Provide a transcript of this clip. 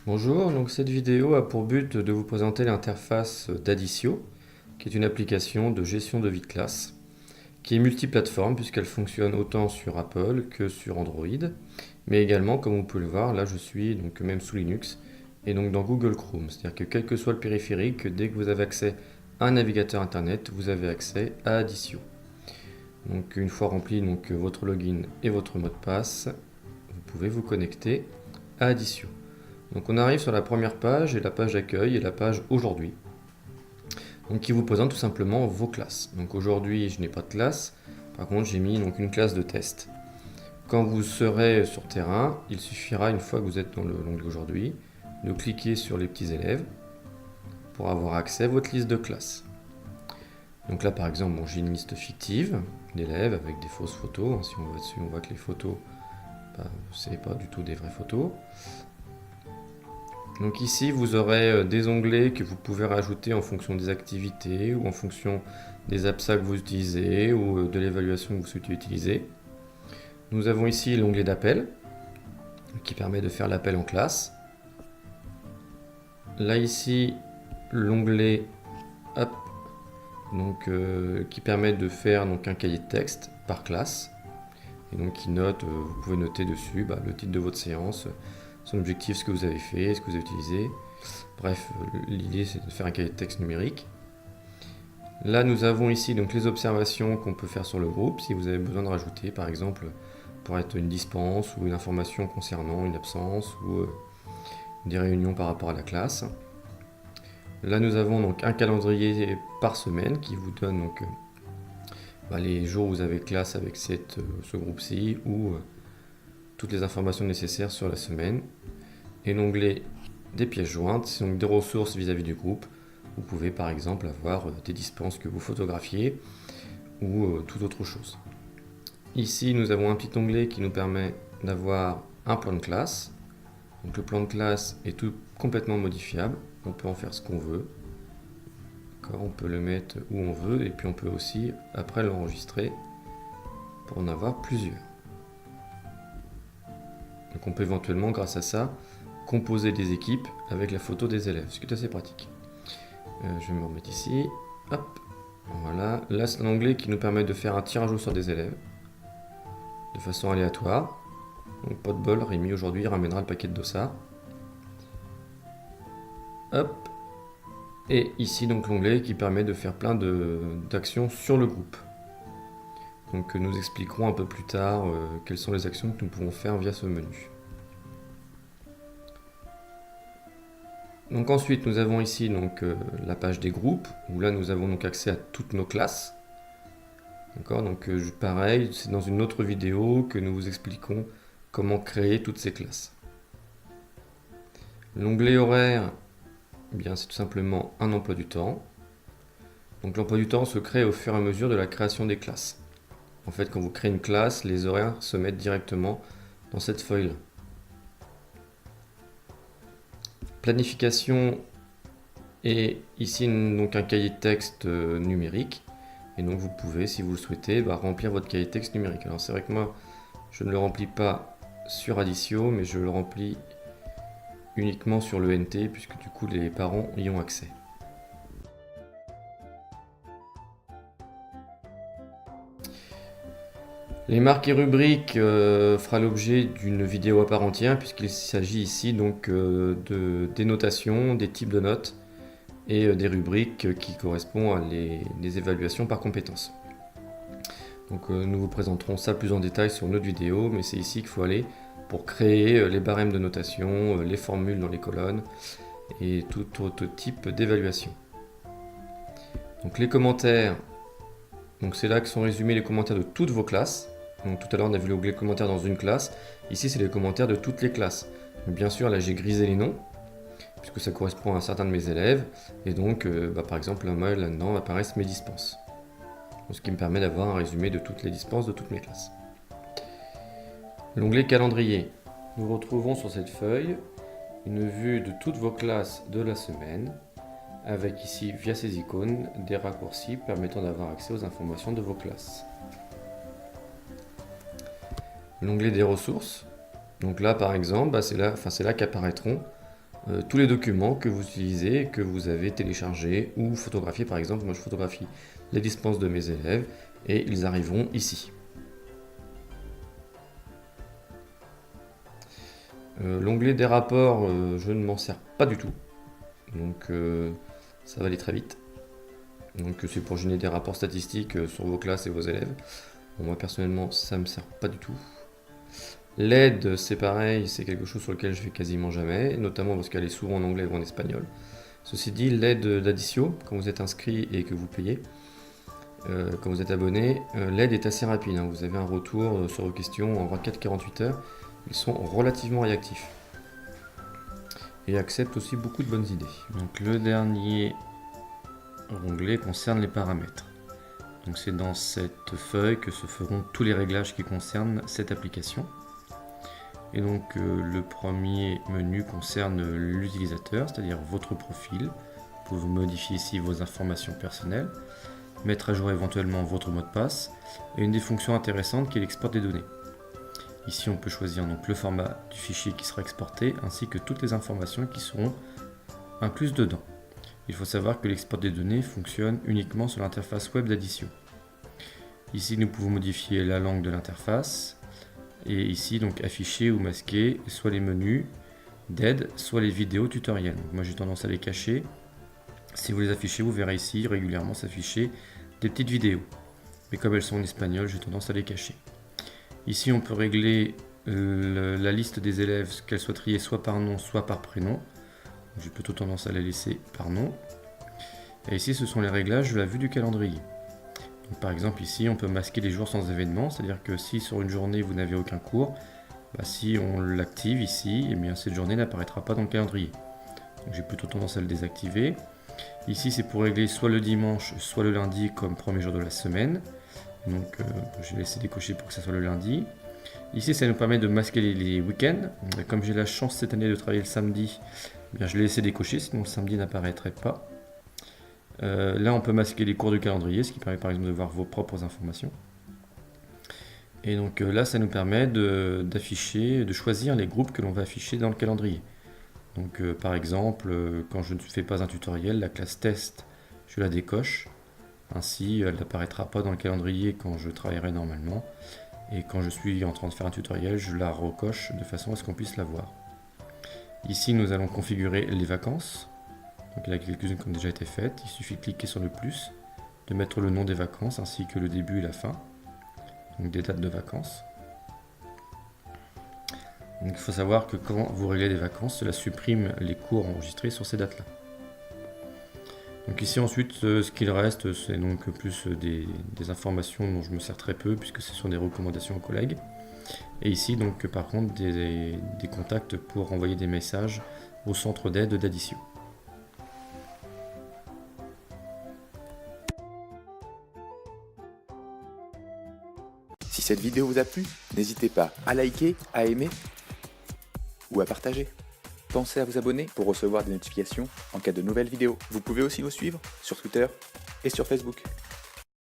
Bonjour, donc cette vidéo a pour but de vous présenter l'interface d'Aditio, qui est une application de gestion de vie de classe, qui est multiplateforme puisqu'elle fonctionne autant sur Apple que sur Android, mais également, comme vous pouvez le voir, là je suis donc même sous Linux et donc dans Google Chrome, c'est-à-dire que quel que soit le périphérique, dès que vous avez accès à un navigateur internet, vous avez accès à Aditio. Donc une fois rempli donc, votre login et votre mot de passe, vous pouvez vous connecter à Aditio. Donc on arrive sur la première page, et la page d'accueil et la page aujourd'hui, donc qui vous présente tout simplement vos classes. Donc aujourd'hui je n'ai pas de classe, par contre j'ai mis donc une classe de test. Quand vous serez sur terrain, il suffira une fois que vous êtes dans l'onglet aujourd'hui, de cliquer sur les petits élèves pour avoir accès à votre liste de classes. Donc là par exemple j'ai une liste fictive d'élèves avec des fausses photos. Si on va dessus on voit que les photos, c'est pas du tout des vraies photos. Donc ici, vous aurez des onglets que vous pouvez rajouter en fonction des activités ou en fonction des APSA que vous utilisez ou de l'évaluation que vous souhaitez utiliser. Nous avons ici l'onglet d'appel qui permet de faire l'appel en classe. Là ici, l'onglet Up qui permet de faire un cahier de texte par classe et donc qui note, vous pouvez noter dessus le titre de votre séance, son objectif, ce que vous avez fait, ce que vous avez utilisé. Bref, l'idée c'est de faire un cahier de texte numérique. Là nous avons ici donc les observations qu'on peut faire sur le groupe, si vous avez besoin de rajouter par exemple pour être une dispense ou une information concernant une absence ou des réunions par rapport à la classe. Là nous avons donc un calendrier par semaine qui vous donne les jours où vous avez classe avec ce groupe-ci ou toutes les informations nécessaires sur la semaine. Et l'onglet des pièces jointes, c'est donc des ressources vis-à-vis du groupe. Vous pouvez par exemple avoir des dispenses que vous photographiez ou toute autre chose. Ici nous avons un petit onglet qui nous permet d'avoir un plan de classe. Donc le plan de classe est complètement modifiable, on peut en faire ce qu'on veut. On peut le mettre où on veut et puis on peut aussi après l'enregistrer pour en avoir plusieurs. Donc on peut éventuellement, grâce à ça, composer des équipes avec la photo des élèves, ce qui est assez pratique. Je vais me remettre ici. Hop, voilà. Là, c'est un onglet qui nous permet de faire un tirage au sort des élèves de façon aléatoire. Donc pas de bol, Rémi aujourd'hui ramènera le paquet de dossards. Hop. Et ici donc l'onglet qui permet de faire plein d'actions sur le groupe. Donc nous expliquerons un peu plus tard quelles sont les actions que nous pouvons faire via ce menu. Donc ensuite nous avons ici la page des groupes où là nous avons donc accès à toutes nos classes. D'accord, donc pareil, c'est dans une autre vidéo que nous vous expliquons comment créer toutes ces classes. L'onglet horaire, c'est tout simplement un emploi du temps. Donc l'emploi du temps se crée au fur et à mesure de la création des classes. En fait, quand vous créez une classe, les horaires se mettent directement dans cette feuille-là. Planification et ici donc un cahier de texte numérique. Et donc vous pouvez, si vous le souhaitez, remplir votre cahier de texte numérique. Alors c'est vrai que moi, je ne le remplis pas sur Aditio, mais je le remplis uniquement sur le NT, puisque du coup les parents y ont accès. Les marques et rubriques fera l'objet d'une vidéo à part entière, puisqu'il s'agit ici de dénotation, des types de notes et des rubriques qui correspondent à les évaluations par compétences. Donc nous vous présenterons ça plus en détail sur une autre vidéo, mais c'est ici qu'il faut aller pour créer les barèmes de notation, les formules dans les colonnes et tout autre type d'évaluation. Donc les commentaires, c'est là que sont résumés les commentaires de toutes vos classes. Donc tout à l'heure on a vu l'onglet commentaires dans une classe, ici c'est les commentaires de toutes les classes. Donc, bien sûr là j'ai grisé les noms, puisque ça correspond à un certain de mes élèves, et donc par exemple moi là-dedans apparaissent mes dispenses. Donc, ce qui me permet d'avoir un résumé de toutes les dispenses de toutes mes classes. L'onglet calendrier. Nous retrouvons sur cette feuille une vue de toutes vos classes de la semaine, avec ici, via ces icônes, des raccourcis permettant d'avoir accès aux informations de vos classes. L'onglet des ressources. Donc là, par exemple, c'est là qu'apparaîtront tous les documents que vous utilisez, que vous avez téléchargés ou photographiés. Par exemple, moi je photographie les dispenses de mes élèves et ils arriveront ici. L'onglet des rapports, je ne m'en sers pas du tout, donc ça va aller très vite. Donc c'est pour générer des rapports statistiques sur vos classes et vos élèves. Bon, moi personnellement ça me sert pas du tout. L'aide c'est pareil, c'est quelque chose sur lequel je vais quasiment jamais, notamment parce qu'elle est souvent en anglais ou en espagnol. Ceci dit, l'aide d'Addicio, quand vous êtes inscrit et que vous payez, quand vous êtes abonné, l'aide est assez rapide, hein. Vous avez un retour sur vos questions en 24-48 heures. Ils sont relativement réactifs et acceptent aussi beaucoup de bonnes idées. Donc le dernier onglet concerne les paramètres. Donc c'est dans cette feuille que se feront tous les réglages qui concernent cette application. Et donc le premier menu concerne l'utilisateur, c'est-à-dire votre profil. Vous pouvez modifier ici vos informations personnelles, mettre à jour éventuellement votre mot de passe et une des fonctions intéressantes qui est l'export des données. Ici on peut choisir donc le format du fichier qui sera exporté ainsi que toutes les informations qui seront incluses dedans. Il faut savoir que l'export des données fonctionne uniquement sur l'interface web d'Addicio. Ici nous pouvons modifier la langue de l'interface et ici donc afficher ou masquer soit les menus d'aide, soit les vidéos tutoriels. Donc, moi j'ai tendance à les cacher. Si vous les affichez, vous verrez ici régulièrement s'afficher des petites vidéos. Mais comme elles sont en espagnol, j'ai tendance à les cacher. Ici, on peut régler la liste des élèves, qu'elle soit triée soit par nom, soit par prénom. J'ai plutôt tendance à la laisser par nom. Et ici, ce sont les réglages de la vue du calendrier. Donc, par exemple, ici, on peut masquer les jours sans événement, c'est-à-dire que si sur une journée, vous n'avez aucun cours, si on l'active ici, eh bien, cette journée n'apparaîtra pas dans le calendrier. J'ai plutôt tendance à le désactiver. Ici, c'est pour régler soit le dimanche, soit le lundi comme premier jour de la semaine. Donc je vais laisser décocher pour que ça soit le lundi. Ici ça nous permet de masquer les week-ends. Comme j'ai la chance cette année de travailler le samedi, eh bien, je l'ai laissé décocher, sinon le samedi n'apparaîtrait pas. Là on peut masquer les cours du calendrier, ce qui permet par exemple de voir vos propres informations. Et donc là ça nous permet d'afficher, de choisir les groupes que l'on va afficher dans le calendrier. Donc par exemple, quand je ne fais pas un tutoriel, la classe test, je la décoche. Ainsi, elle n'apparaîtra pas dans le calendrier quand je travaillerai normalement. Et quand je suis en train de faire un tutoriel, je la recoche de façon à ce qu'on puisse la voir. Ici, nous allons configurer les vacances. Donc, il y en a quelques-unes qui ont déjà été faites. Il suffit de cliquer sur le plus, de mettre le nom des vacances ainsi que le début et la fin. Donc, des dates de vacances. Donc, il faut savoir que quand vous réglez les vacances, cela supprime les cours enregistrés sur ces dates-là. Donc ici ensuite, ce qu'il reste, c'est donc plus des informations dont je me sers très peu puisque ce sont des recommandations aux collègues. Et ici donc par contre des contacts pour envoyer des messages au centre d'aide d'Addicio. Si cette vidéo vous a plu, n'hésitez pas à liker, à aimer ou à partager. Pensez à vous abonner pour recevoir des notifications en cas de nouvelles vidéos. Vous pouvez aussi nous suivre sur Twitter et sur Facebook.